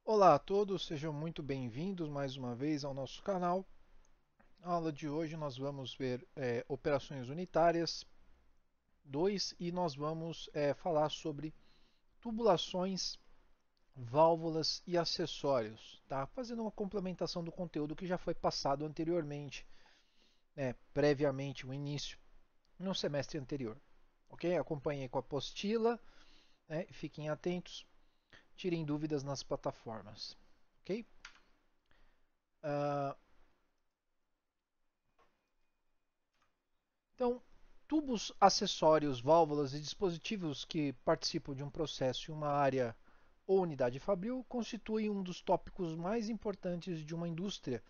Olá a todos, sejam muito bem-vindos mais uma vez ao nosso canal. Na aula de hoje nós vamos ver operações unitárias 2 e nós vamos falar sobre tubulações, válvulas e acessórios, tá? Fazendo uma complementação do conteúdo que já foi passado anteriormente, previamente, o início, no semestre anterior. Ok? Acompanhem com a apostila, né? Fiquem atentos, tirem dúvidas nas plataformas. Ok? Uh, Então, tubos, acessórios, válvulas e dispositivos que participam de um processo em uma área ou unidade fabril constituem um dos tópicos mais importantes de uma indústria,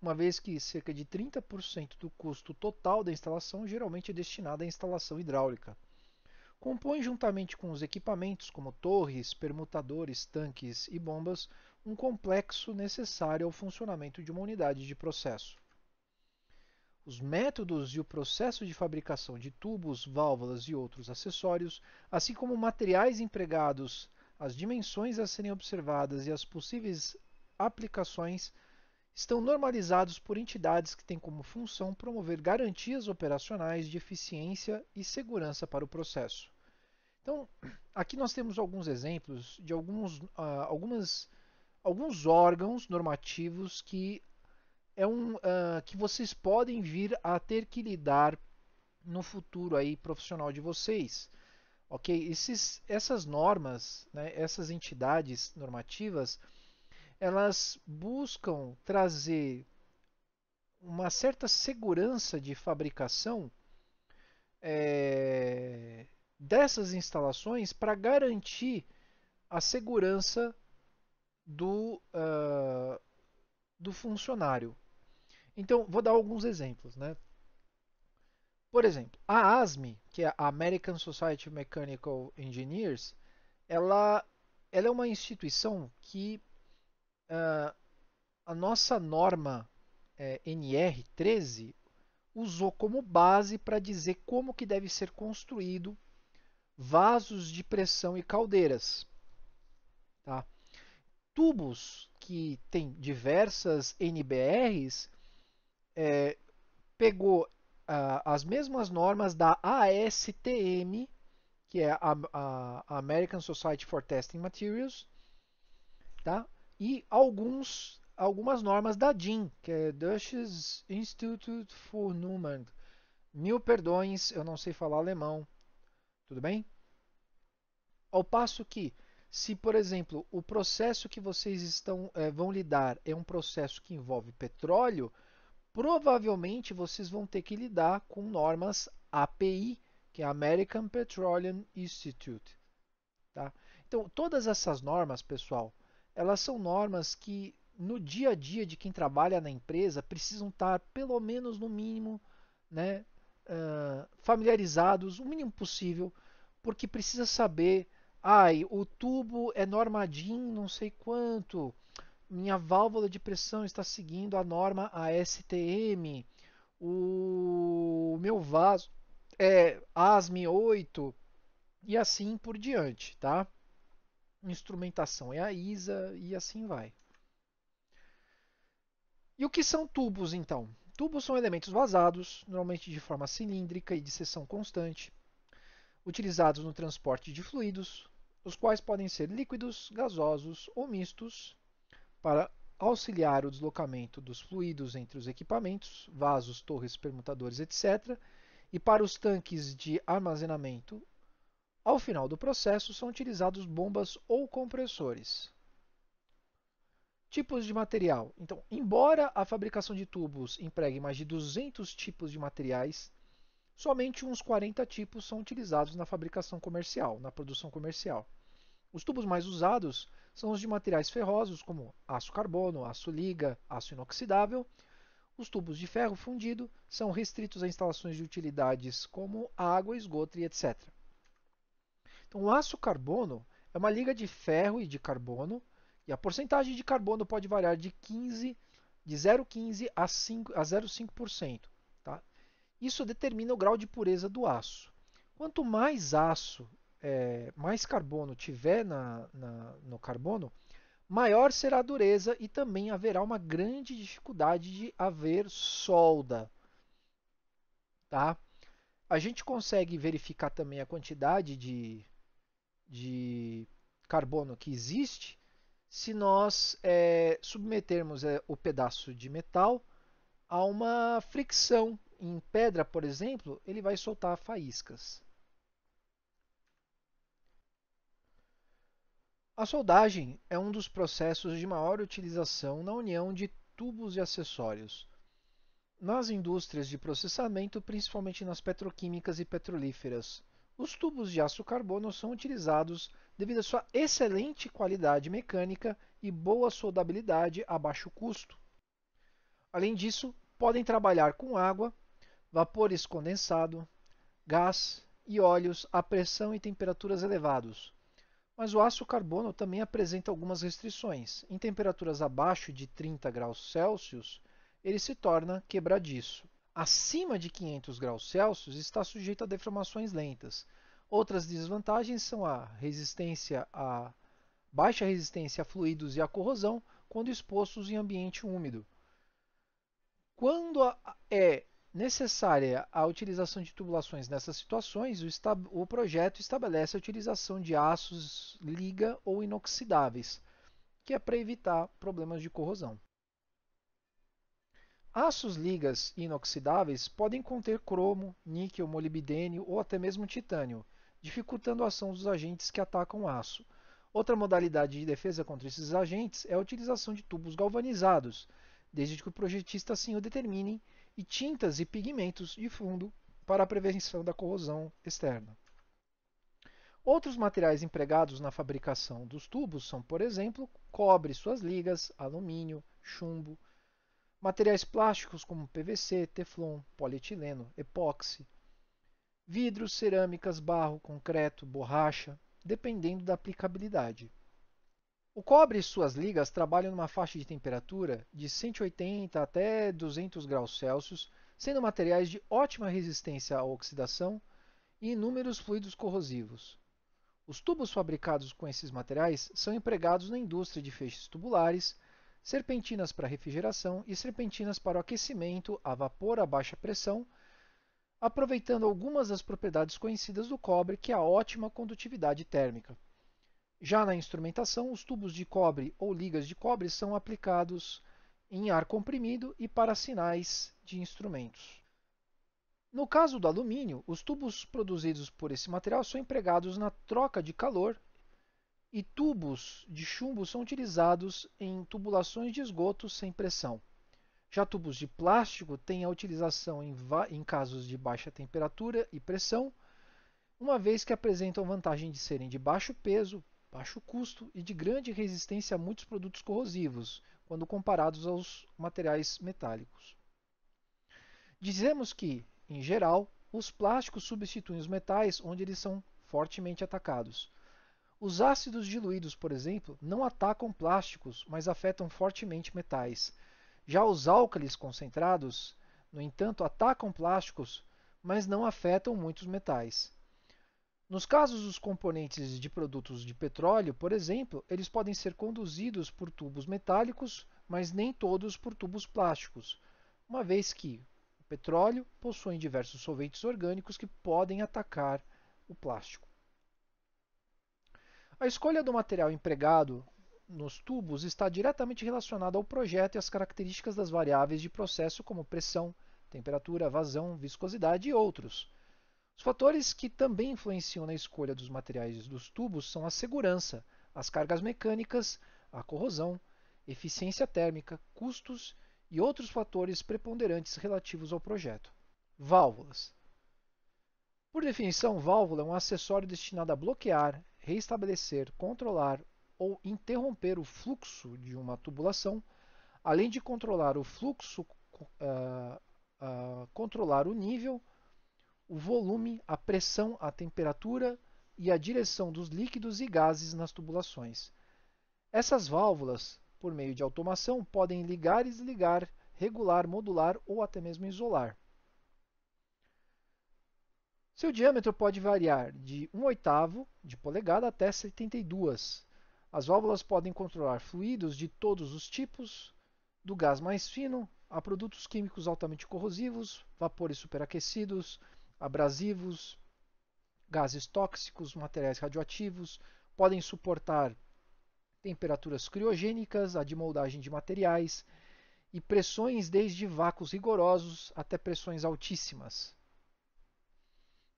uma vez que cerca de 30% do custo total da instalação geralmente é destinado à instalação hidráulica. Compõe, juntamente com os equipamentos como torres, permutadores, tanques e bombas, um complexo necessário ao funcionamento de uma unidade de processo. Os métodos e o processo de fabricação de tubos, válvulas e outros acessórios, assim como materiais empregados, as dimensões a serem observadas e as possíveis aplicações, estão normalizados por entidades que têm como função promover garantias operacionais de eficiência e segurança para o processo. Então, aqui nós temos alguns exemplos de alguns órgãos normativos que vocês podem vir a ter que lidar no futuro aí profissional de vocês, ok? Essas normas, né, essas entidades normativas, elas buscam trazer uma certa segurança de fabricação dessas instalações para garantir a segurança do funcionário. Então, vou dar alguns exemplos, né? Por exemplo, a ASME, que é a American Society of Mechanical Engineers, ela, ela é uma instituição que a nossa norma NR13 usou como base para dizer como que deve ser construído vasos de pressão e caldeiras. Tá? Tubos que têm diversas NBRs pegou as mesmas normas da ASTM, que é a American Society for Testing Materials, tá? E algumas normas da DIN, que é Deutsches Institut für Nummern. Mil perdões, eu não sei falar alemão, tudo bem? Ao passo que, se por exemplo o processo que vocês vão lidar é um processo que envolve petróleo, provavelmente vocês vão ter que lidar com normas API, que é American Petroleum Institute. Tá? Então, todas essas normas, pessoal, elas são normas que no dia a dia de quem trabalha na empresa precisam estar, pelo menos no mínimo, né, familiarizados, o mínimo possível, porque precisa saber, o tubo é norma DIN não sei quanto, minha válvula de pressão está seguindo a norma ASTM, o meu vaso é ASME 8 e assim por diante, tá? Instrumentação é a ISA e assim vai. E o que são tubos então? Tubos são elementos vazados, normalmente de forma cilíndrica e de seção constante, utilizados no transporte de fluidos, os quais podem ser líquidos, gasosos ou mistos, para auxiliar o deslocamento dos fluidos entre os equipamentos, vasos, torres, permutadores, etc., e para os tanques de armazenamento. Ao final do processo, são utilizados bombas ou compressores. Tipos de material. Então, embora a fabricação de tubos empregue mais de 200 tipos de materiais, somente uns 40 tipos são utilizados na fabricação comercial, na produção comercial. Os tubos mais usados são os de materiais ferrosos, como aço carbono, aço liga, aço inoxidável. Os tubos de ferro fundido são restritos a instalações de utilidades como água, esgoto e etc. Então, o aço carbono é uma liga de ferro e de carbono, e a porcentagem de carbono pode variar de 0,15 a 0,5%. Tá? Isso determina o grau de pureza do aço. Quanto mais aço, mais carbono tiver no carbono, maior será a dureza e também haverá uma grande dificuldade de haver solda. Tá? A gente consegue verificar também a quantidade de carbono que existe se nós submetermos o pedaço de metal a uma fricção. Em pedra, por exemplo, ele vai soltar faíscas. A soldagem é um dos processos de maior utilização na união de tubos e acessórios. Nas indústrias de processamento, principalmente nas petroquímicas e petrolíferas, os tubos de aço carbono são utilizados devido à sua excelente qualidade mecânica e boa soldabilidade a baixo custo. Além disso, podem trabalhar com água, vapores condensado, gás e óleos a pressão e temperaturas elevados. Mas o aço carbono também apresenta algumas restrições. Em temperaturas abaixo de 30 graus Celsius, ele se torna quebradiço. Acima de 500 graus Celsius está sujeito a deformações lentas. Outras desvantagens são a resistência a baixa resistência a fluidos e a corrosão quando expostos em ambiente úmido. Quando é necessária a utilização de tubulações nessas situações, o projeto estabelece a utilização de aços liga ou inoxidáveis, que é para evitar problemas de corrosão. Aços ligas inoxidáveis podem conter cromo, níquel, molibdênio ou até mesmo titânio, dificultando a ação dos agentes que atacam o aço. Outra modalidade de defesa contra esses agentes é a utilização de tubos galvanizados, desde que o projetista assim o determine, e tintas e pigmentos de fundo para a prevenção da corrosão externa. Outros materiais empregados na fabricação dos tubos são, por exemplo, cobre, suas ligas, alumínio, chumbo, materiais plásticos como PVC, teflon, polietileno, epóxi, vidros, cerâmicas, barro, concreto, borracha, dependendo da aplicabilidade. O cobre e suas ligas trabalham numa faixa de temperatura de 180 até 200 graus Celsius, sendo materiais de ótima resistência à oxidação e inúmeros fluidos corrosivos. Os tubos fabricados com esses materiais são empregados na indústria de feixes tubulares, serpentinas para refrigeração e serpentinas para o aquecimento a vapor a baixa pressão, aproveitando algumas das propriedades conhecidas do cobre, que é a ótima condutividade térmica. Já na instrumentação, os tubos de cobre ou ligas de cobre são aplicados em ar comprimido e para sinais de instrumentos. No caso do alumínio, os tubos produzidos por esse material são empregados na troca de calor e tubos de chumbo são utilizados em tubulações de esgoto sem pressão. Já tubos de plástico têm a utilização em casos de baixa temperatura e pressão, uma vez que apresentam vantagem de serem de baixo peso, baixo custo e de grande resistência a muitos produtos corrosivos, quando comparados aos materiais metálicos. Dizemos que, em geral, os plásticos substituem os metais onde eles são fortemente atacados. Os ácidos diluídos, por exemplo, não atacam plásticos, mas afetam fortemente metais. Já os álcalis concentrados, no entanto, atacam plásticos, mas não afetam muitos metais. Nos casos dos componentes de produtos de petróleo, por exemplo, eles podem ser conduzidos por tubos metálicos, mas nem todos por tubos plásticos, uma vez que o petróleo possui diversos solventes orgânicos que podem atacar o plástico. A escolha do material empregado nos tubos está diretamente relacionada ao projeto e às características das variáveis de processo, como pressão, temperatura, vazão, viscosidade e outros. Os fatores que também influenciam na escolha dos materiais dos tubos são a segurança, as cargas mecânicas, a corrosão, eficiência térmica, custos e outros fatores preponderantes relativos ao projeto. Válvulas. Por definição, válvula é um acessório destinado a bloquear, reestabelecer, controlar ou interromper o fluxo de uma tubulação, além de controlar o fluxo, controlar o nível, o volume, a pressão, a temperatura e a direção dos líquidos e gases nas tubulações. Essas válvulas, por meio de automação, podem ligar e desligar, regular, modular ou até mesmo isolar. Seu diâmetro pode variar de 1/8 de polegada até 72. As válvulas podem controlar fluidos de todos os tipos, do gás mais fino a produtos químicos altamente corrosivos, vapores superaquecidos, abrasivos, gases tóxicos, materiais radioativos, podem suportar temperaturas criogênicas, a de moldagem de materiais e pressões desde vácuos rigorosos até pressões altíssimas.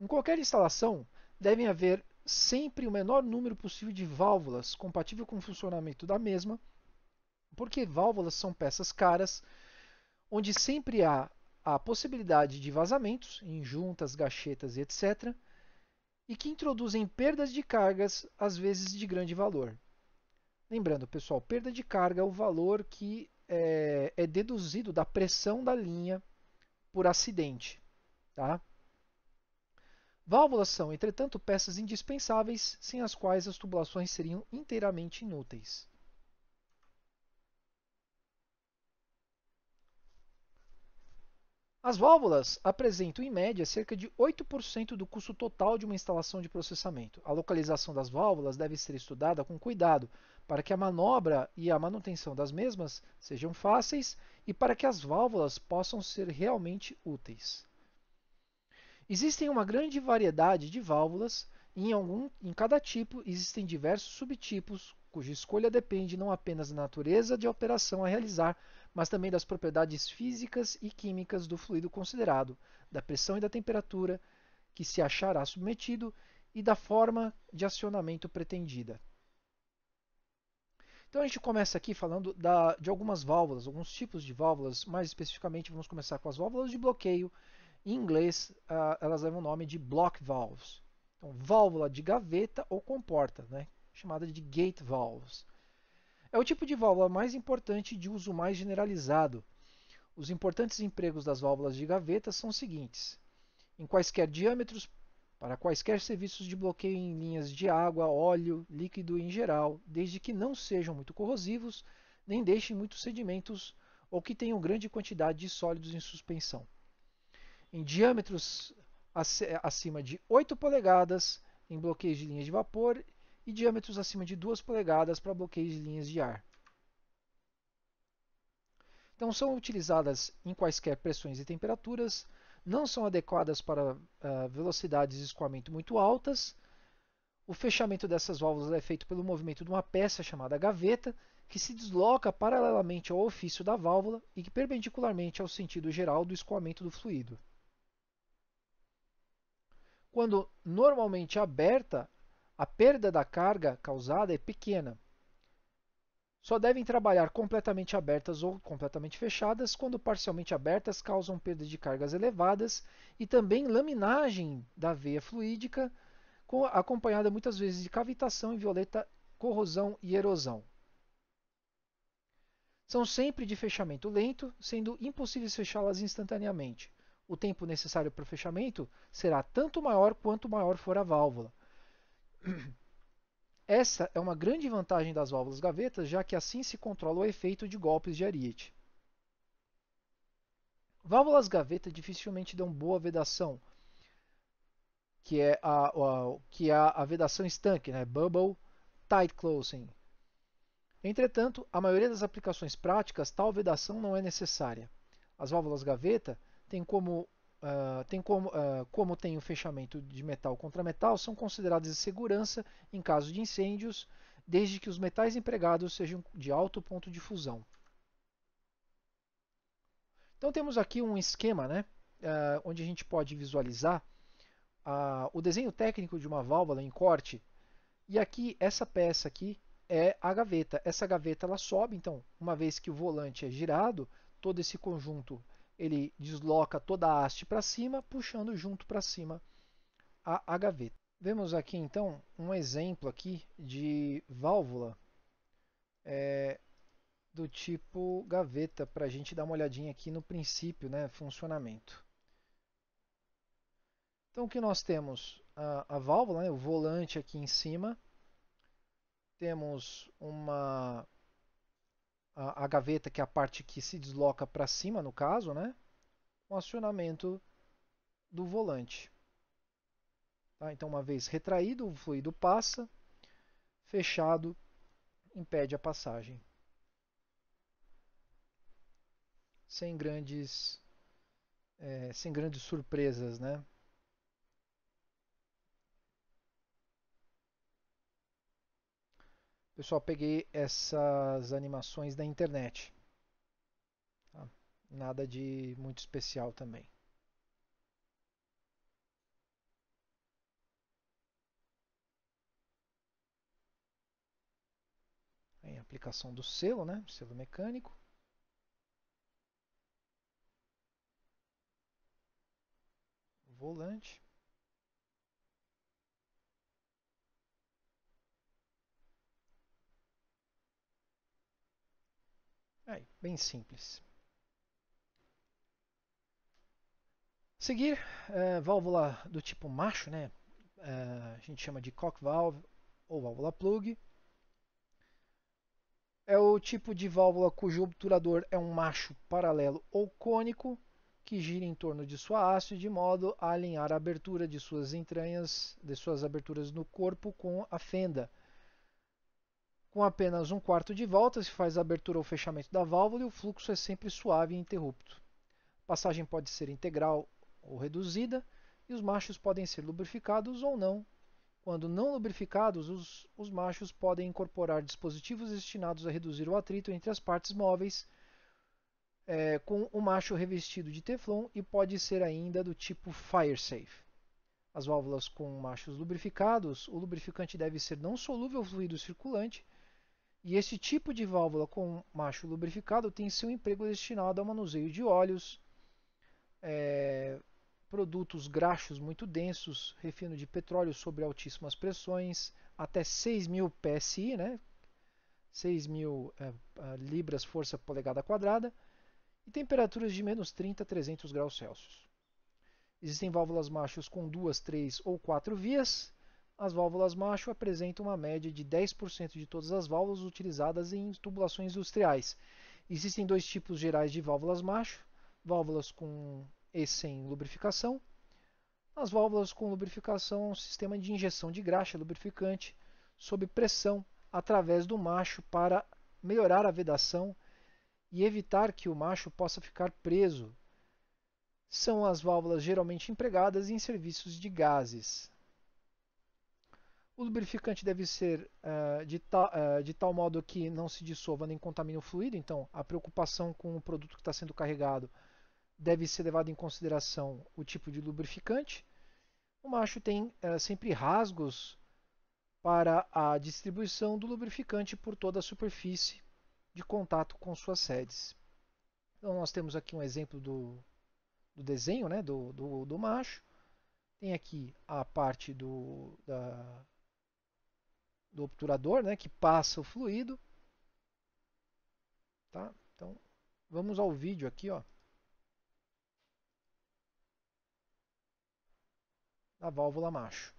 Em qualquer instalação, devem haver sempre o menor número possível de válvulas compatível com o funcionamento da mesma, porque válvulas são peças caras, onde sempre há a possibilidade de vazamentos em juntas, gachetas e etc., e que introduzem perdas de cargas, às vezes de grande valor. Lembrando, pessoal, perda de carga é o valor que é deduzido da pressão da linha por acidente. Tá? Válvulas são, entretanto, peças indispensáveis, sem as quais as tubulações seriam inteiramente inúteis. As válvulas apresentam, em média, cerca de 8% do custo total de uma instalação de processamento. A localização das válvulas deve ser estudada com cuidado, para que a manobra e a manutenção das mesmas sejam fáceis e para que as válvulas possam ser realmente úteis. Existem uma grande variedade de válvulas e em cada tipo existem diversos subtipos, cuja escolha depende não apenas da natureza de operação a realizar, mas também das propriedades físicas e químicas do fluido considerado, da pressão e da temperatura que se achará submetido e da forma de acionamento pretendida. Então a gente começa aqui falando de algumas válvulas, alguns tipos de válvulas, mais especificamente vamos começar com as válvulas de bloqueio. Em inglês, elas levam o nome de block valves. Então, válvula de gaveta ou comporta, né? Chamada de gate valves. É o tipo de válvula mais importante de uso mais generalizado. Os importantes empregos das válvulas de gaveta são os seguintes: em quaisquer diâmetros, para quaisquer serviços de bloqueio em linhas de água, óleo, líquido em geral, desde que não sejam muito corrosivos, nem deixem muitos sedimentos ou que tenham grande quantidade de sólidos em suspensão. Em diâmetros acima de 8 polegadas em bloqueios de linhas de vapor e diâmetros acima de 2 polegadas para bloqueios de linhas de ar. Então, são utilizadas em quaisquer pressões e temperaturas, não são adequadas para velocidades de escoamento muito altas. O fechamento dessas válvulas é feito pelo movimento de uma peça chamada gaveta, que se desloca paralelamente ao ofício da válvula e que perpendicularmente ao sentido geral do escoamento do fluido. Quando normalmente aberta, a perda da carga causada é pequena. Só devem trabalhar completamente abertas ou completamente fechadas, quando parcialmente abertas causam perda de cargas elevadas e também laminagem da veia fluídica, acompanhada muitas vezes de cavitação e violenta corrosão e erosão. São sempre de fechamento lento, sendo impossível fechá-las instantaneamente. O tempo necessário para o fechamento será tanto maior quanto maior for a válvula. Essa é uma grande vantagem das válvulas gavetas, já que assim se controla o efeito de golpes de ariete. Válvulas gaveta dificilmente dão boa vedação, que é a vedação estanque, né? Bubble tight closing. Entretanto, a maioria das aplicações práticas, tal vedação não é necessária. As válvulas gaveta têm como tem o fechamento de metal contra metal, são consideradas de segurança em caso de incêndios, desde que os metais empregados sejam de alto ponto de fusão. Então temos aqui um esquema, né, onde a gente pode visualizar o desenho técnico de uma válvula em corte. E aqui, essa peça aqui é a gaveta. Essa gaveta ela sobe, então, uma vez que o volante é girado, todo esse conjunto ele desloca toda a haste para cima, puxando junto para cima a gaveta. Vemos aqui então um exemplo aqui de válvula do tipo gaveta para a gente dar uma olhadinha aqui no princípio, né, funcionamento. Então, o que nós temos? A válvula, né, o volante aqui em cima. Temos a gaveta, que é a parte que se desloca para cima, no caso, né? O acionamento do volante. Tá? Então, uma vez retraído, o fluido passa, fechado, impede a passagem. Sem grandes, sem grandes surpresas, né? Pessoal, peguei essas animações da internet. Tá? Nada de muito especial também. Em aplicação do selo, né? Selo mecânico. Volante. Aí, bem simples. Seguir, válvula do tipo macho, né? A gente chama de cock valve ou válvula plug. É o tipo de válvula cujo obturador é um macho paralelo ou cônico que gira em torno de sua haste de modo a alinhar a abertura de suas entranhas, de suas aberturas no corpo com a fenda. Com apenas um quarto de volta se faz a abertura ou fechamento da válvula e o fluxo é sempre suave e interrupto. A passagem pode ser integral ou reduzida e os machos podem ser lubrificados ou não. Quando não lubrificados, os machos podem incorporar dispositivos destinados a reduzir o atrito entre as partes móveis, com o macho revestido de teflon e pode ser ainda do tipo fire-safe. As válvulas com machos lubrificados, o lubrificante deve ser não solúvel ao fluido circulante, e esse tipo de válvula com macho lubrificado tem seu emprego destinado ao manuseio de óleos, é, produtos graxos muito densos, refino de petróleo sobre altíssimas pressões, até 6.000 PSI, né? 6.000 libras força polegada quadrada, e temperaturas de menos 30 a 300 graus Celsius. Existem válvulas machos com 2, 3 ou 4 vias. As válvulas macho apresentam uma média de 10% de todas as válvulas utilizadas em tubulações industriais. Existem dois tipos gerais de válvulas macho: válvulas com e sem lubrificação. As válvulas com lubrificação é um sistema de injeção de graxa lubrificante sob pressão através do macho para melhorar a vedação e evitar que o macho possa ficar preso. São as válvulas geralmente empregadas em serviços de gases. O lubrificante deve ser de tal modo que não se dissolva nem contamine o fluido, então a preocupação com o produto que está sendo carregado deve ser levado em consideração o tipo de lubrificante. O macho tem sempre rasgos para a distribuição do lubrificante por toda a superfície de contato com suas sedes. Então nós temos aqui um exemplo do desenho, né, do macho. Tem aqui a parte do obturador, né, que passa o fluido. Tá? Então vamos ao vídeo aqui, ó, da válvula macho.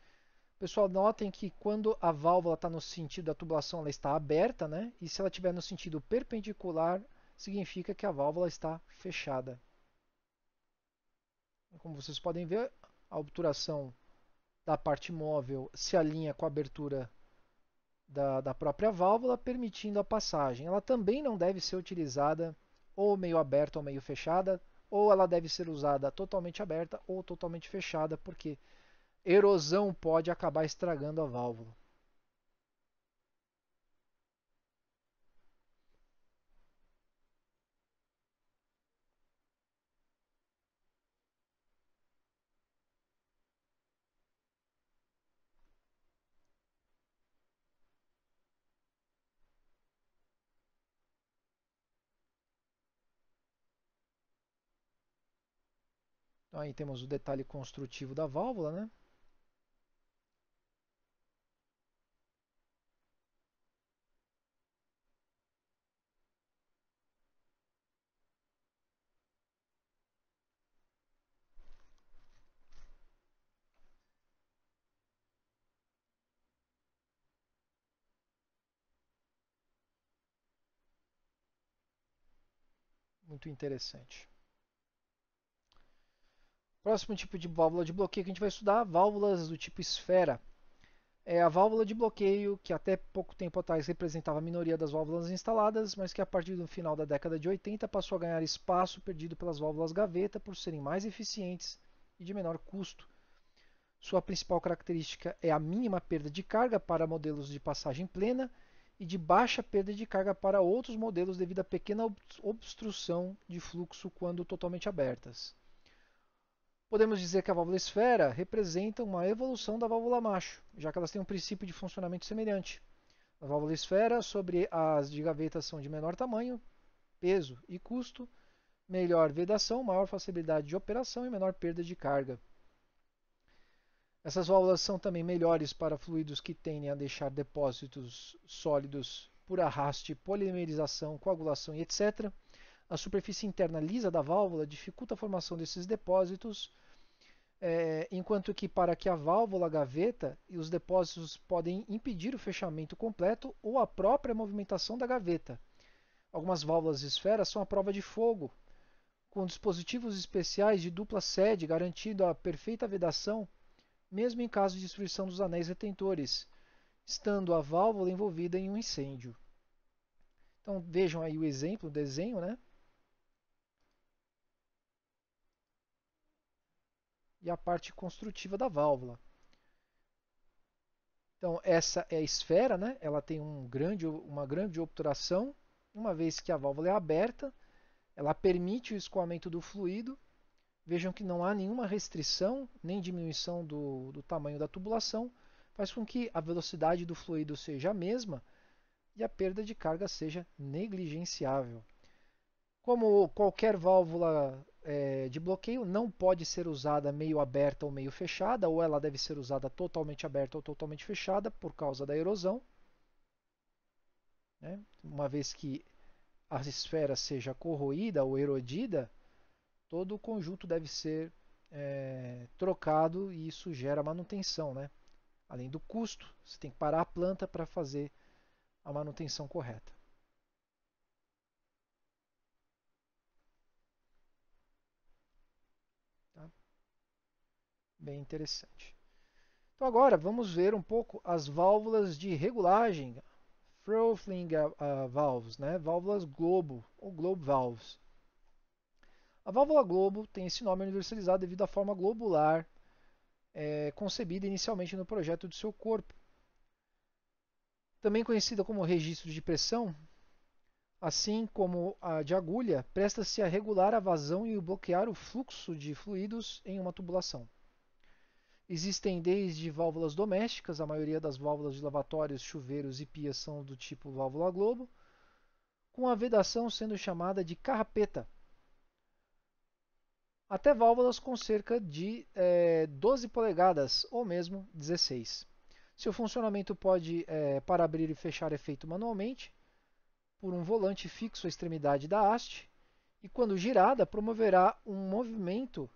Pessoal, notem que quando a válvula está no sentido da tubulação, ela está aberta, né? E se ela estiver no sentido perpendicular, significa que a válvula está fechada. Como vocês podem ver, a obturação da parte móvel se alinha com a abertura da própria válvula, permitindo a passagem. Ela também não deve ser utilizada ou meio aberta ou meio fechada, ou ela deve ser usada totalmente aberta ou totalmente fechada, porque erosão pode acabar estragando a válvula. Então, aí temos o detalhe construtivo da válvula, né? Muito interessante. Próximo tipo de válvula de bloqueio que a gente vai estudar, válvulas do tipo esfera. É a válvula de bloqueio, que até pouco tempo atrás representava a minoria das válvulas instaladas, mas que a partir do final da década de 80 passou a ganhar espaço perdido pelas válvulas gaveta por serem mais eficientes e de menor custo. Sua principal característica é a mínima perda de carga para modelos de passagem plena e de baixa perda de carga para outros modelos devido à pequena obstrução de fluxo quando totalmente abertas. Podemos dizer que a válvula esfera representa uma evolução da válvula macho, já que elas têm um princípio de funcionamento semelhante. A válvula esfera sobre as de gaveta são de menor tamanho, peso e custo, melhor vedação, maior facilidade de operação e menor perda de carga. Essas válvulas são também melhores para fluidos que tendem a deixar depósitos sólidos por arraste, polimerização, coagulação e etc. A superfície interna lisa da válvula dificulta a formação desses depósitos, enquanto que para que a válvula gaveta e os depósitos podem impedir o fechamento completo ou a própria movimentação da gaveta. Algumas válvulas esferas são à prova de fogo, com dispositivos especiais de dupla sede garantindo a perfeita vedação mesmo em caso de destruição dos anéis retentores, estando a válvula envolvida em um incêndio. Então vejam aí o exemplo, o desenho, né? E a parte construtiva da válvula. Então essa é a esfera, né? Ela tem uma grande obturação, uma vez que a válvula é aberta, ela permite o escoamento do fluido. Vejam que não há nenhuma restrição nem diminuição do tamanho da tubulação, faz com que a velocidade do fluido seja a mesma e a perda de carga seja negligenciável. Como qualquer válvula de bloqueio não pode ser usada meio aberta ou meio fechada, ou ela deve ser usada totalmente aberta ou totalmente fechada por causa da erosão, né? Uma vez que a esfera seja corroída ou erodida, todo o conjunto deve ser trocado e isso gera manutenção, né? Além do custo, você tem que parar a planta para fazer a manutenção correta. Tá? Bem interessante. Então agora vamos ver um pouco as válvulas de regulagem, throttling valves, né? Válvulas globo ou globe valves. A válvula globo tem esse nome universalizado devido à forma globular concebida inicialmente no projeto de seu corpo. Também conhecida como registro de pressão, assim como a de agulha, presta-se a regular a vazão e bloquear o fluxo de fluidos em uma tubulação. Existem desde válvulas domésticas, a maioria das válvulas de lavatórios, chuveiros e pias são do tipo válvula globo, com a vedação sendo chamada de carrapeta, até válvulas com cerca de 12 polegadas ou mesmo 16. Seu funcionamento pode, para abrir e fechar, é feito manualmente por um volante fixo à extremidade da haste e, quando girada, promoverá um movimento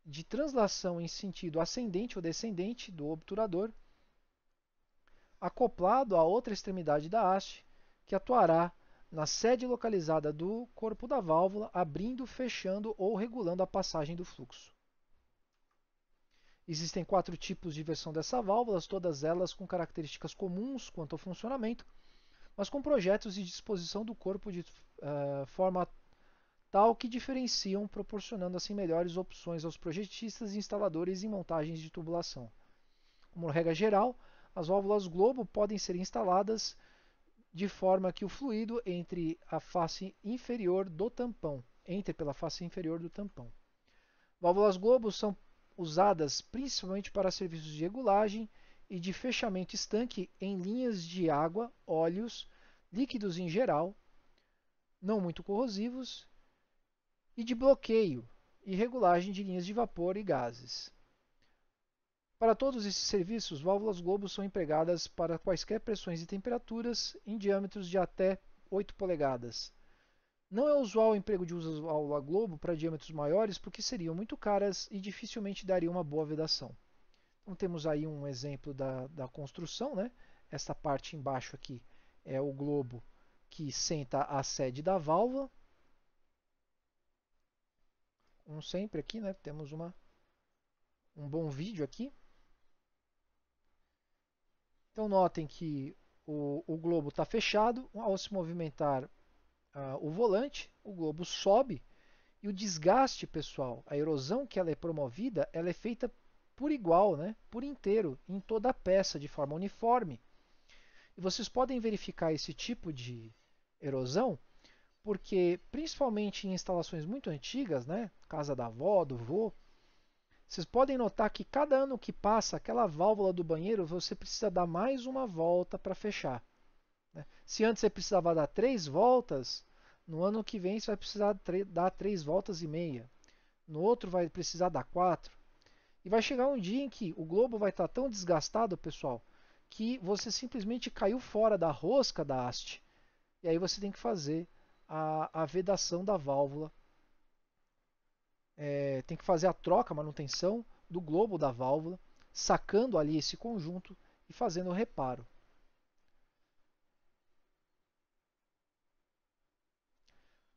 de translação em sentido ascendente ou descendente do obturador, acoplado à outra extremidade da haste, que atuará na sede localizada do corpo da válvula, abrindo, fechando ou regulando a passagem do fluxo. Existem 4 tipos de versão dessa válvula, todas elas com características comuns quanto ao funcionamento, mas com projetos de disposição do corpo de forma tal que diferenciam, proporcionando assim melhores opções aos projetistas e instaladores em montagens de tubulação. Como regra geral, as válvulas globo podem ser instaladas de forma que o fluido entre a face inferior do tampão, entre pela face inferior do tampão. Válvulas globo são usadas principalmente para serviços de regulagem e de fechamento estanque em linhas de água, óleos, líquidos em geral, não muito corrosivos, e de bloqueio e regulagem de linhas de vapor e gases. Para todos esses serviços, válvulas globo são empregadas para quaisquer pressões e temperaturas em diâmetros de até 8 polegadas. Não é usual o emprego de válvula globo para diâmetros maiores porque seriam muito caras e dificilmente dariam uma boa vedação. Então temos aí um exemplo da construção, né? Esta parte embaixo aqui é o globo que senta a sede da válvula. Como sempre aqui, né? Temos um bom vídeo aqui. Então notem que o globo está fechado, ao se movimentar o volante, o globo sobe e o desgaste, pessoal, a erosão que ela é promovida, ela é feita por igual, né, por inteiro, em toda a peça, de forma uniforme. E vocês podem verificar esse tipo de erosão porque, principalmente em instalações muito antigas, né, casa da avó, do vô, vocês podem notar que cada ano que passa, aquela válvula do banheiro, você precisa dar mais uma volta para fechar. Né? Se antes você precisava dar 3 voltas, no ano que vem você vai precisar dar 3 voltas e meia. No outro vai precisar dar 4. E vai chegar um dia em que o globo vai estar tão desgastado, pessoal, que você simplesmente caiu fora da rosca da haste. E aí você tem que fazer a vedação da válvula. Tem que fazer a troca, a manutenção do globo da válvula, sacando ali esse conjunto e fazendo o reparo.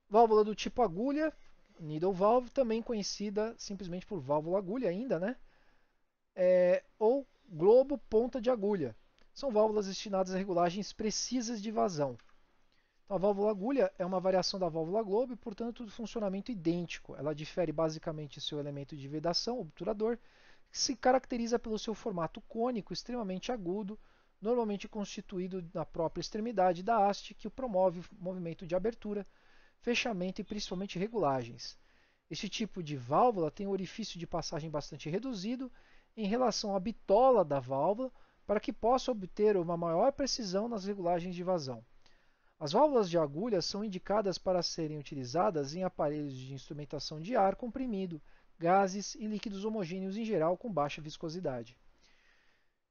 Válvula do tipo agulha, needle valve, também conhecida simplesmente por válvula agulha ainda, né? Ou globo ponta de agulha. São válvulas destinadas a regulagens precisas de vazão. Então, a válvula agulha é uma variação da válvula globo e, portanto, de funcionamento idêntico. Ela difere basicamente seu elemento de vedação, obturador, que se caracteriza pelo seu formato cônico extremamente agudo, normalmente constituído na própria extremidade da haste, que promove o movimento de abertura, fechamento e principalmente regulagens. Este tipo de válvula tem um orifício de passagem bastante reduzido em relação à bitola da válvula, para que possa obter uma maior precisão nas regulagens de vazão. As válvulas de agulha são indicadas para serem utilizadas em aparelhos de instrumentação de ar comprimido, gases e líquidos homogêneos em geral com baixa viscosidade.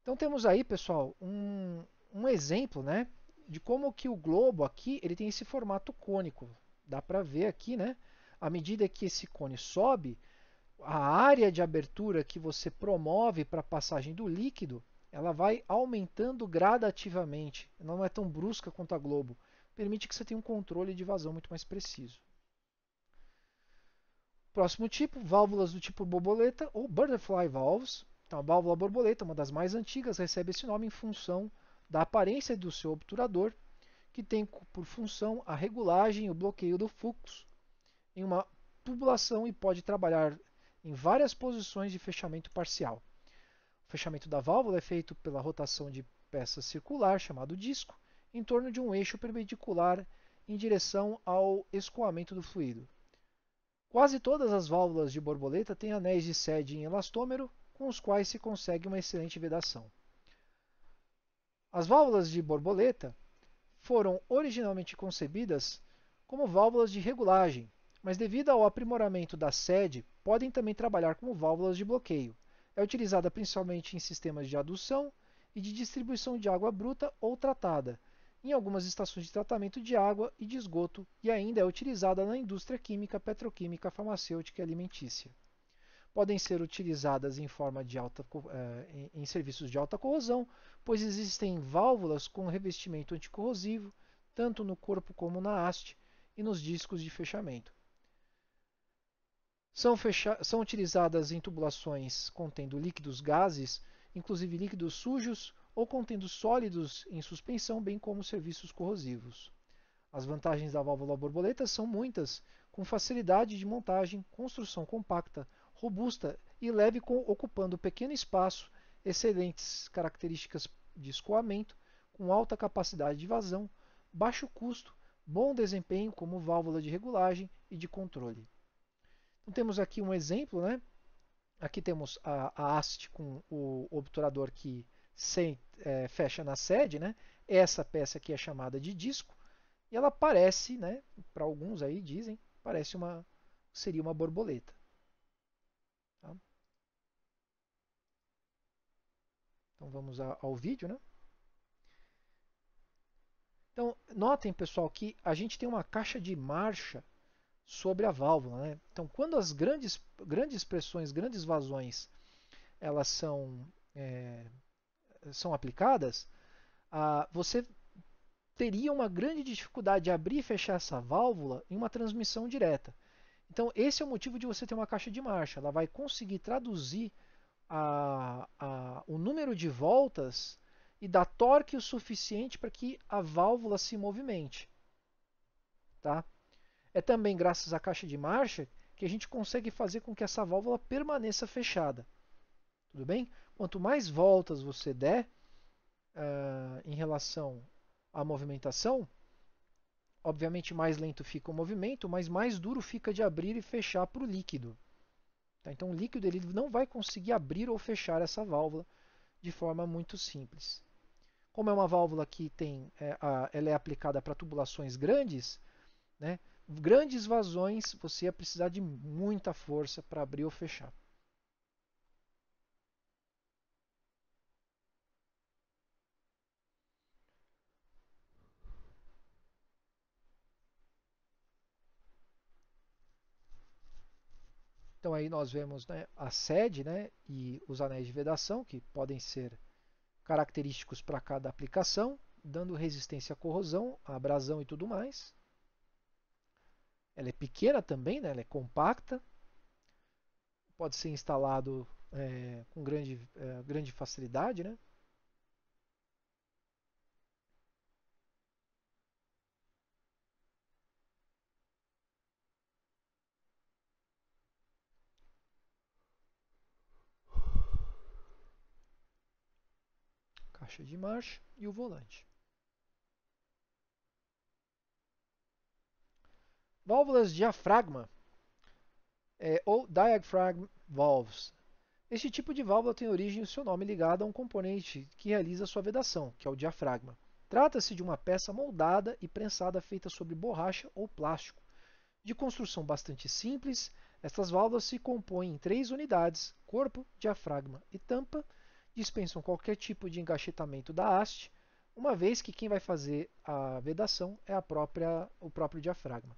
Então temos aí, pessoal, um exemplo, né, de como que o globo aqui ele tem esse formato cônico. Dá para ver aqui, né, à medida que esse cone sobe, a área de abertura que você promove para a passagem do líquido, ela vai aumentando gradativamente, não é tão brusca quanto a globo. Permite que você tenha um controle de vazão muito mais preciso. Próximo tipo, válvulas do tipo borboleta ou butterfly valves. Então, a válvula borboleta, uma das mais antigas, recebe esse nome em função da aparência do seu obturador, que tem por função a regulagem e o bloqueio do fluxo em uma tubulação e pode trabalhar em várias posições de fechamento parcial. O fechamento da válvula é feito pela rotação de peça circular, chamado disco, em torno de um eixo perpendicular em direção ao escoamento do fluido. Quase todas as válvulas de borboleta têm anéis de sede em elastômero, com os quais se consegue uma excelente vedação. As válvulas de borboleta foram originalmente concebidas como válvulas de regulagem, mas devido ao aprimoramento da sede, podem também trabalhar como válvulas de bloqueio. É utilizada principalmente em sistemas de adução e de distribuição de água bruta ou tratada, em algumas estações de tratamento de água e de esgoto, e ainda é utilizada na indústria química, petroquímica, farmacêutica e alimentícia. Podem ser utilizadas em forma de em serviços de alta corrosão, pois existem válvulas com revestimento anticorrosivo, tanto no corpo como na haste e nos discos de fechamento. São utilizadas em tubulações contendo líquidos gases, inclusive líquidos sujos, ou contendo sólidos em suspensão, bem como serviços corrosivos. As vantagens da válvula borboleta são muitas, com facilidade de montagem, construção compacta, robusta e leve, ocupando pequeno espaço, excelentes características de escoamento, com alta capacidade de vazão, baixo custo, bom desempenho como válvula de regulagem e de controle. Então, temos aqui um exemplo, né? Aqui temos a haste com o obturador que fecha na sede, né? Essa peça aqui é chamada de disco e ela parece, né? Para alguns aí dizem, seria uma borboleta. Tá? Então vamos ao vídeo, né? Então notem, pessoal, que a gente tem uma caixa de marcha sobre a válvula, né? Então quando as grandes pressões, grandes vazões, elas são aplicadas, você teria uma grande dificuldade de abrir e fechar essa válvula em uma transmissão direta. Então, esse é o motivo de você ter uma caixa de marcha. Ela vai conseguir traduzir o número de voltas e dá torque o suficiente para que a válvula se movimente. Tá? É também graças à caixa de marcha que a gente consegue fazer com que essa válvula permaneça fechada. Tudo bem? Quanto mais voltas você der em relação à movimentação, obviamente mais lento fica o movimento, mas mais duro fica de abrir e fechar para o líquido. Tá? Então o líquido ele não vai conseguir abrir ou fechar essa válvula de forma muito simples. Como é uma válvula que ela é aplicada para tubulações grandes, né, grandes vazões você ia precisar de muita força para abrir ou fechar. Então aí nós vemos, né, a sede, né, e os anéis de vedação, que podem ser característicos para cada aplicação, dando resistência à corrosão, à abrasão e tudo mais. Ela é pequena também, né, ela é compacta, pode ser instalado com grande facilidade. Né? Caixa de marcha e o volante. Válvulas diafragma ou diaphragm valves. Este tipo de válvula tem origem em seu nome ligado a um componente que realiza sua vedação, que é o diafragma. Trata-se de uma peça moldada e prensada feita sobre borracha ou plástico. De construção bastante simples, estas válvulas se compõem em três unidades: corpo, diafragma e tampa. Dispensam qualquer tipo de engachetamento da haste, uma vez que quem vai fazer a vedação é o próprio diafragma.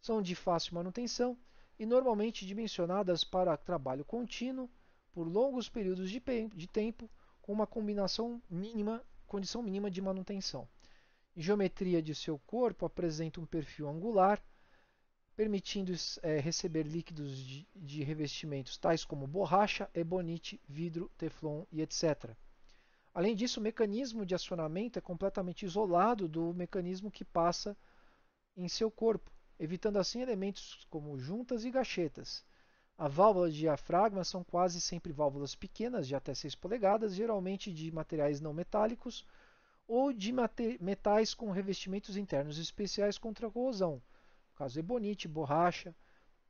São de fácil manutenção e normalmente dimensionadas para trabalho contínuo por longos períodos de tempo com uma condição mínima de manutenção. A geometria de seu corpo apresenta um perfil angular, permitindo receber líquidos de revestimentos tais como borracha, ebonite, vidro, teflon e etc. Além disso, o mecanismo de acionamento é completamente isolado do mecanismo que passa em seu corpo, evitando assim elementos como juntas e gachetas. A válvula de diafragma são quase sempre válvulas pequenas, de até 6 polegadas, geralmente de materiais não metálicos ou de metais com revestimentos internos especiais contra a corrosão, no caso ebonite, borracha,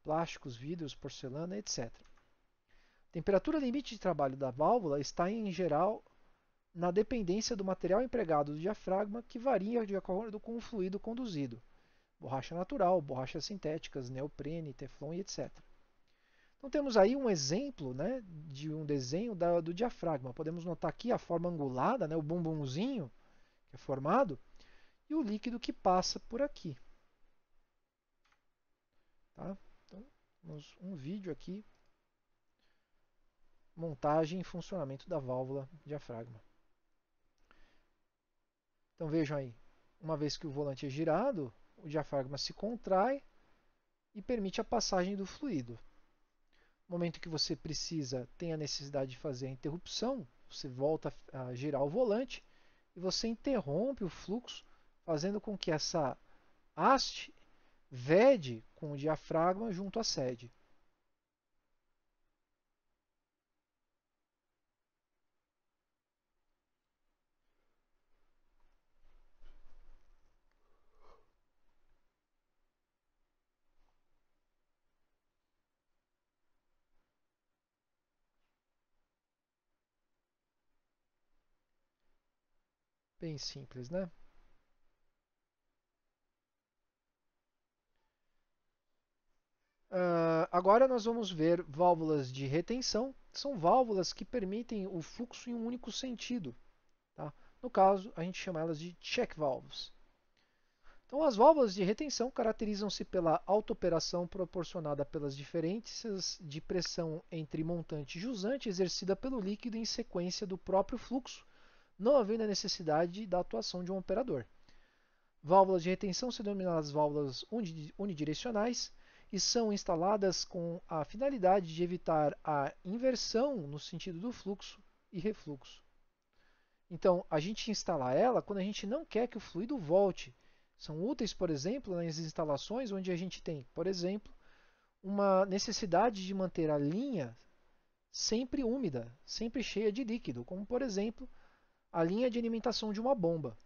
plásticos, vidros, porcelana, etc. A temperatura limite de trabalho da válvula está em geral na dependência do material empregado do diafragma, que varia de acordo com o fluido conduzido. Borracha natural, borrachas sintéticas, neoprene, teflon e etc. Então temos aí um exemplo, né, de um desenho do diafragma. Podemos notar aqui a forma angulada, né, o bumbumzinho que é formado, e o líquido que passa por aqui. Tá? Então, temos um vídeo aqui, montagem e funcionamento da válvula diafragma. Então vejam aí, uma vez que o volante é girado, o diafragma se contrai e permite a passagem do fluido. No momento que você tem a necessidade de fazer a interrupção, você volta a girar o volante e você interrompe o fluxo, fazendo com que essa haste vede com o diafragma junto à sede. Bem simples, né? Agora nós vamos ver válvulas de retenção. São válvulas que permitem o fluxo em um único sentido. Tá? No caso, a gente chama elas de check valves. Então, as válvulas de retenção caracterizam-se pela autooperação proporcionada pelas diferenças de pressão entre montante e jusante exercida pelo líquido em sequência do próprio fluxo, não havendo a necessidade da atuação de um operador. Válvulas de retenção são denominadas válvulas unidirecionais e são instaladas com a finalidade de evitar a inversão no sentido do fluxo e refluxo. Então, a gente instala ela quando a gente não quer que o fluido volte. São úteis, por exemplo, nas instalações onde a gente tem, por exemplo, uma necessidade de manter a linha sempre úmida, sempre cheia de líquido, como por exemplo a linha de alimentação de uma bomba.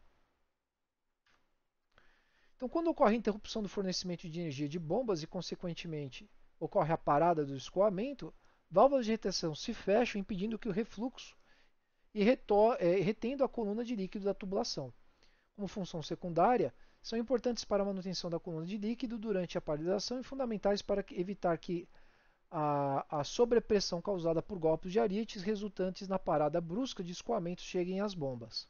Então, quando ocorre a interrupção do fornecimento de energia de bombas e, consequentemente, ocorre a parada do escoamento, válvulas de retenção se fecham, impedindo que o refluxo e retendo a coluna de líquido da tubulação. Como função secundária, são importantes para a manutenção da coluna de líquido durante a paralisação e fundamentais para evitar que a sobrepressão causada por golpes de ariete resultantes na parada brusca de escoamento cheguem às bombas.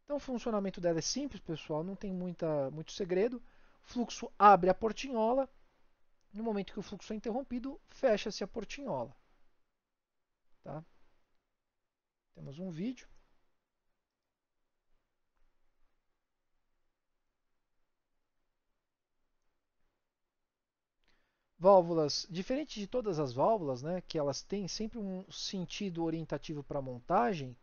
Então, o funcionamento dela é simples, pessoal, não tem muito segredo. O fluxo abre a portinhola, no momento que o fluxo é interrompido, fecha-se a portinhola. Tá? Temos um vídeo. Válvulas, diferente de todas as válvulas, né, que elas têm sempre um sentido orientativo para a montagem,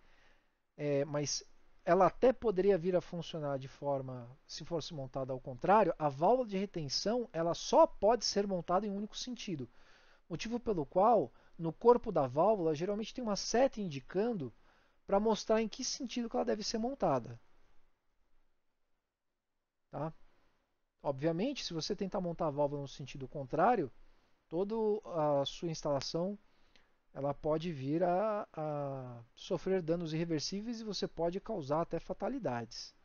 mas ela até poderia vir a funcionar de forma, se fosse montada ao contrário, a válvula de retenção ela só pode ser montada em um único sentido. Motivo pelo qual, no corpo da válvula, geralmente tem uma seta indicando para mostrar em que sentido que ela deve ser montada. Tá? Obviamente, se você tentar montar a válvula no sentido contrário, toda a sua instalação ela pode vir a sofrer danos irreversíveis e você pode causar até fatalidades.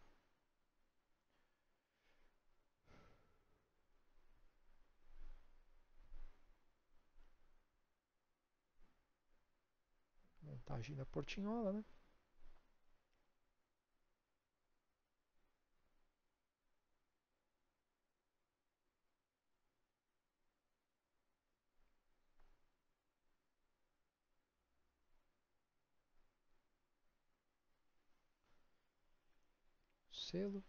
Montagem da portinhola, né? Selo.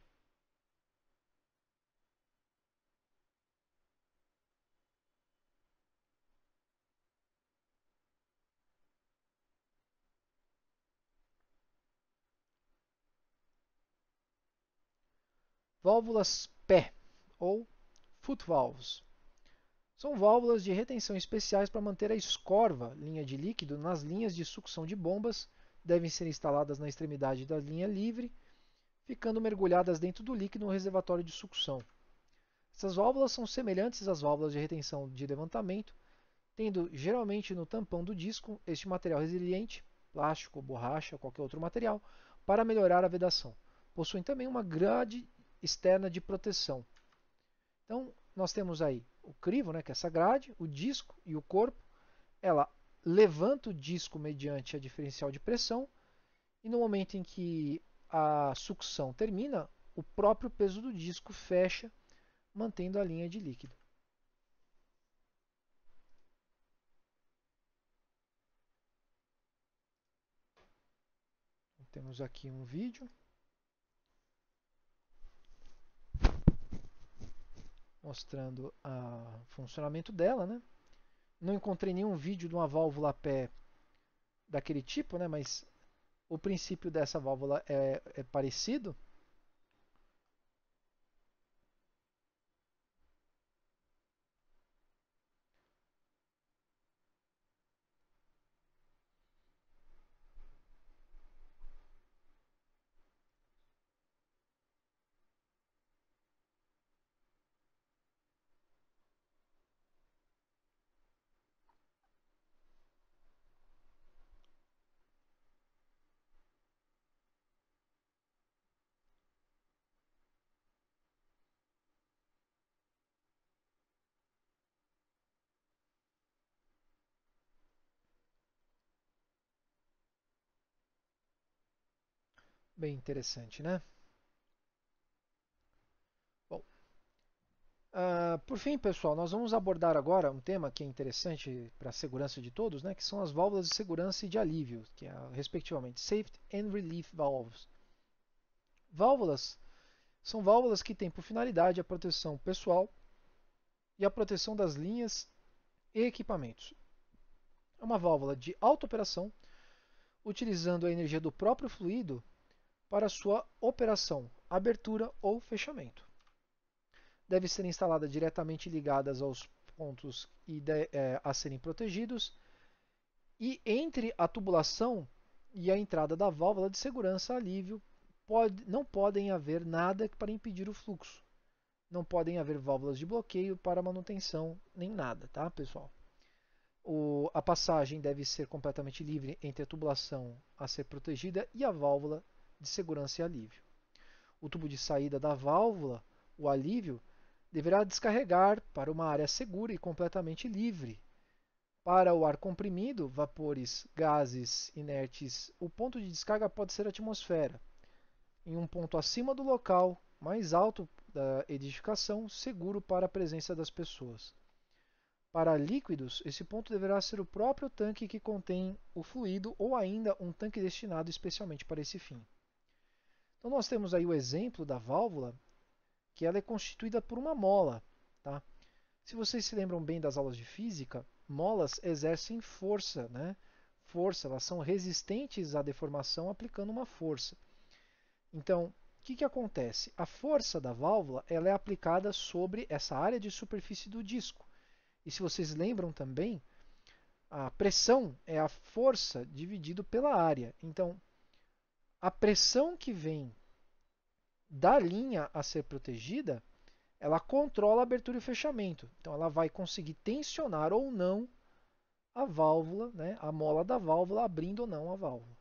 Válvulas pé ou foot valves. São válvulas de retenção especiais para manter a escorva, linha de líquido, nas linhas de sucção de bombas. Devem ser instaladas na extremidade da linha livre, ficando mergulhadas dentro do líquido no reservatório de sucção. Essas válvulas são semelhantes às válvulas de retenção de levantamento, tendo geralmente no tampão do disco este material resiliente, plástico, borracha, qualquer outro material, para melhorar a vedação. Possuem também uma grade externa de proteção. Então, nós temos aí o crivo, né, que é essa grade, o disco e o corpo. Ela levanta o disco mediante a diferencial de pressão e no momento em que a sucção termina, o próprio peso do disco fecha, mantendo a linha de líquido. Temos aqui um vídeo mostrando o funcionamento dela, né? Não encontrei nenhum vídeo de uma válvula a pé daquele tipo, né? Mas o princípio dessa válvula é parecido. Bem interessante, né? Bom, por fim, pessoal, nós vamos abordar agora um tema que é interessante para a segurança de todos, né? Que são as válvulas de segurança e de alívio, que é, respectivamente, Safety and Relief Valves. Válvulas são válvulas que têm por finalidade a proteção pessoal e a proteção das linhas e equipamentos. É uma válvula de auto-operação utilizando a energia do próprio fluido para sua operação, abertura ou fechamento. Deve ser instalada diretamente ligadas aos pontos a serem protegidos e entre a tubulação e a entrada da válvula de segurança alívio não podem haver nada para impedir o fluxo. Não podem haver válvulas de bloqueio para manutenção, nem nada, tá, pessoal? A passagem deve ser completamente livre entre a tubulação a ser protegida e a válvula de segurança e alívio. O tubo de saída da válvula, o alívio, deverá descarregar para uma área segura e completamente livre. Para o ar comprimido, vapores, gases inertes, o ponto de descarga pode ser a atmosfera, em um ponto acima do local mais alto da edificação, seguro para a presença das pessoas. Para líquidos, esse ponto deverá ser o próprio tanque que contém o fluido ou ainda um tanque destinado especialmente para esse fim. Então nós temos aí o exemplo da válvula, que ela é constituída por uma mola. Tá? Se vocês se lembram bem das aulas de física, molas exercem força, né? Força, elas são resistentes à deformação aplicando uma força. Então, o que acontece? A força da válvula ela é aplicada sobre essa área de superfície do disco. E se vocês lembram também, a pressão é a força dividido pela área. Então, a pressão que vem da linha a ser protegida, ela controla a abertura e o fechamento. Então, ela vai conseguir tensionar ou não a válvula, né, a mola da válvula, abrindo ou não a válvula.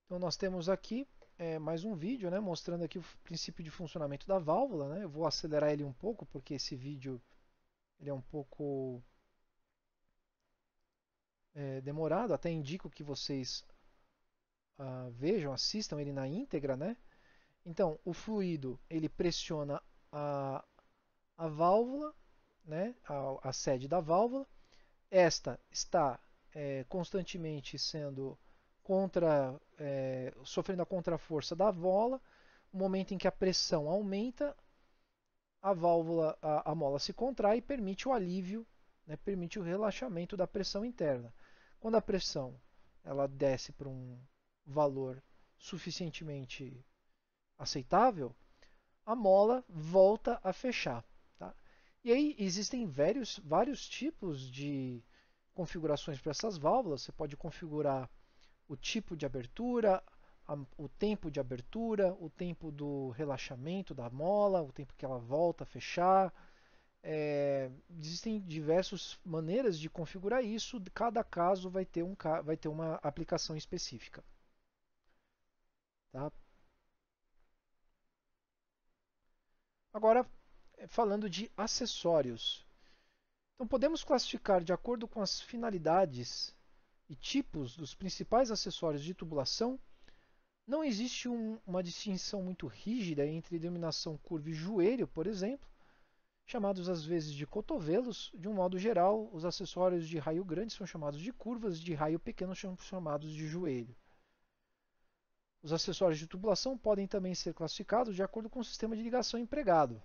Então, nós temos aqui mais um vídeo, né, mostrando aqui o princípio de funcionamento da válvula. Né? Eu vou acelerar ele um pouco, porque esse vídeo ele é um pouco demorado. Até indico que vocês vejam, assistam ele na íntegra. Né? Então, o fluido ele pressiona a válvula, né, a sede da válvula. Esta está constantemente sendo sofrendo a contraforça da mola. No momento em que a pressão aumenta, a mola se contrai e permite o alívio, né, permite o relaxamento da pressão interna. Quando a pressão ela desce para um valor suficientemente aceitável, a mola volta a fechar. Tá? E aí existem vários tipos de configurações para essas válvulas. Você pode configurar o tipo de abertura, o tempo de abertura, o tempo do relaxamento da mola, o tempo que ela volta a fechar. Existem diversas maneiras de configurar isso, cada caso vai ter uma aplicação específica. Tá? Agora, falando de acessórios. Então, podemos classificar de acordo com as finalidades e tipos dos principais acessórios de tubulação. Não existe uma distinção muito rígida entre denominação curva e joelho, por exemplo, chamados às vezes de cotovelos. De um modo geral, os acessórios de raio grande são chamados de curvas, de raio pequeno são chamados de joelho. Os acessórios de tubulação podem também ser classificados de acordo com o sistema de ligação empregado.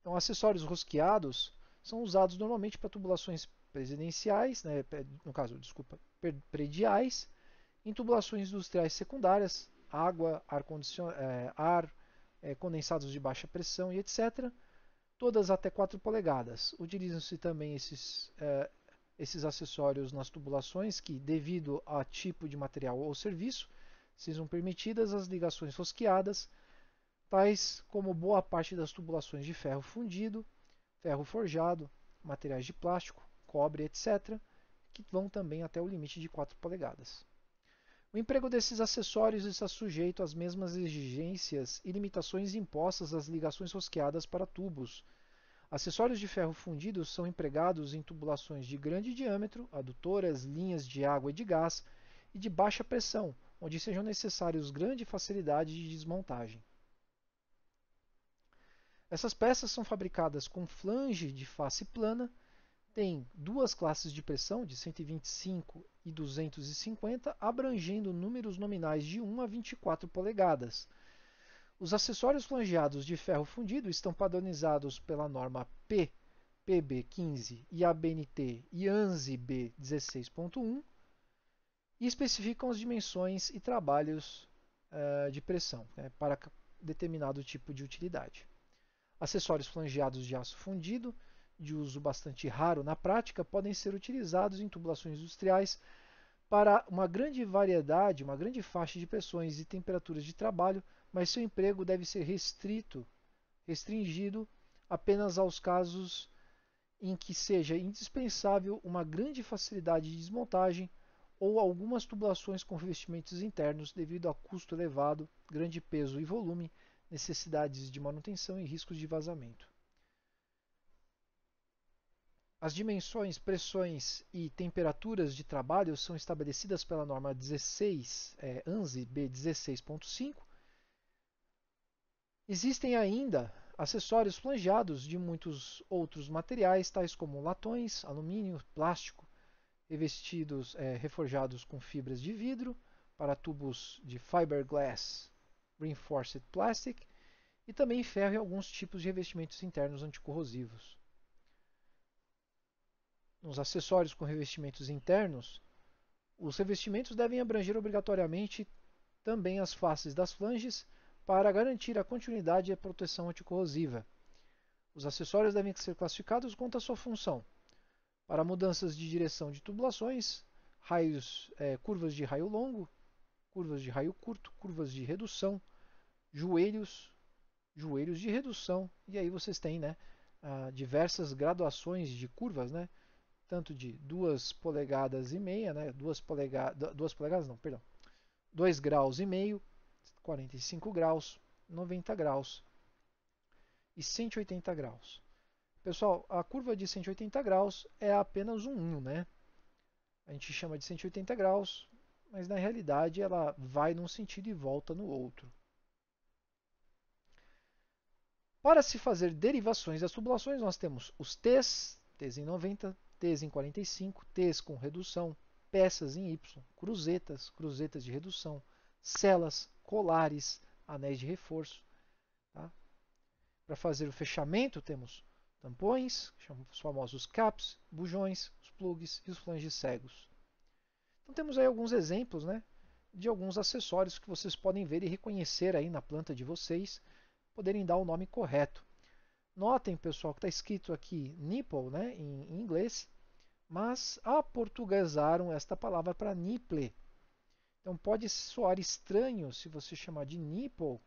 Então, acessórios rosqueados são usados normalmente para tubulações presidenciais, né, no caso, desculpa, prediais, em tubulações industriais secundárias, água, ar, condensados de baixa pressão e etc. Todas até 4 polegadas. Utilizam-se também esses acessórios nas tubulações que, devido a tipo de material ou serviço, sejam permitidas as ligações rosqueadas, tais como boa parte das tubulações de ferro fundido, ferro forjado, materiais de plástico, cobre, etc., que vão também até o limite de 4 polegadas. O emprego desses acessórios está sujeito às mesmas exigências e limitações impostas às ligações rosqueadas para tubos. Acessórios de ferro fundido são empregados em tubulações de grande diâmetro, adutoras, linhas de água e de gás e de baixa pressão, onde sejam necessários grande facilidade de desmontagem. Essas peças são fabricadas com flange de face plana, têm duas classes de pressão, de 125 e 250, abrangendo números nominais de 1 a 24 polegadas. Os acessórios flangeados de ferro fundido estão padronizados pela norma P, PB15 e ABNT e ANSI B 16.1 e especificam as dimensões e trabalhos de pressão, né, para determinado tipo de utilidade. Acessórios flangeados de aço fundido, de uso bastante raro na prática, podem ser utilizados em tubulações industriais para uma grande variedade, uma grande faixa de pressões e temperaturas de trabalho, mas seu emprego deve ser restringido apenas aos casos em que seja indispensável uma grande facilidade de desmontagem ou algumas tubulações com revestimentos internos devido a custo elevado, grande peso e volume, necessidades de manutenção e riscos de vazamento. As dimensões, pressões e temperaturas de trabalho são estabelecidas pela norma 16, ANSI B16.5. Existem ainda acessórios flangeados de muitos outros materiais, tais como latões, alumínio, plástico, reforjados com fibras de vidro para tubos de fiberglass reinforced plastic e também ferro e alguns tipos de revestimentos internos anticorrosivos. Nos acessórios com revestimentos internos, os revestimentos devem abranger obrigatoriamente também as faces das flanges para garantir a continuidade e a proteção anticorrosiva. Os acessórios devem ser classificados quanto à sua função. Para mudanças de direção de tubulações, curvas de raio longo, curvas de raio curto, curvas de redução, joelhos de redução, e aí vocês têm, né, diversas graduações de curvas, né, tanto de 2 polegadas e meia, né, 2 polegadas não, perdão, 2 graus e meio, 45 graus, 90 graus e 180 graus. Pessoal, a curva de 180 graus é apenas um 1, né? A gente chama de 180 graus, mas na realidade ela vai num sentido e volta no outro. Para se fazer derivações das tubulações, nós temos os T's, T's em 90, T's em 45, T's com redução, peças em Y, cruzetas de redução, celas, colares, anéis de reforço. Tá? Para fazer o fechamento, temos tampões, os famosos caps, bujões, os plugs e os flanges cegos. Então temos aí alguns exemplos, né, de alguns acessórios que vocês podem ver e reconhecer aí na planta de vocês, poderem dar o nome correto. Notem, pessoal, que está escrito aqui nipple, né, em inglês, mas aportuguesaram esta palavra para nipple. Então pode soar estranho se você chamar de nipple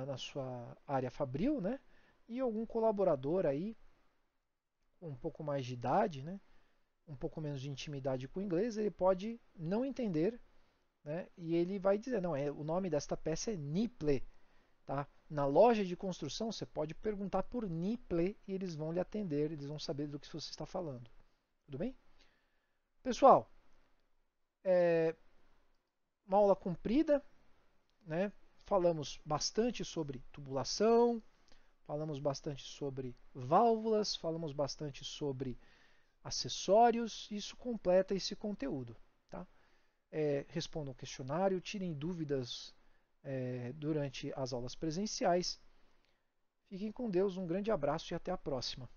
na sua área fabril, né? E algum colaborador aí com um pouco mais de idade, né? Um pouco menos de intimidade com o inglês, ele pode não entender, né? E ele vai dizer, não, o nome desta peça é nipple, tá? Na loja de construção você pode perguntar por nipple e eles vão lhe atender, eles vão saber do que você está falando. Tudo bem? Pessoal, uma aula comprida, né? Falamos bastante sobre tubulação, falamos bastante sobre válvulas, falamos bastante sobre acessórios, isso completa esse conteúdo. Tá? Respondam o questionário, tirem dúvidas durante as aulas presenciais. Fiquem com Deus, um grande abraço e até a próxima.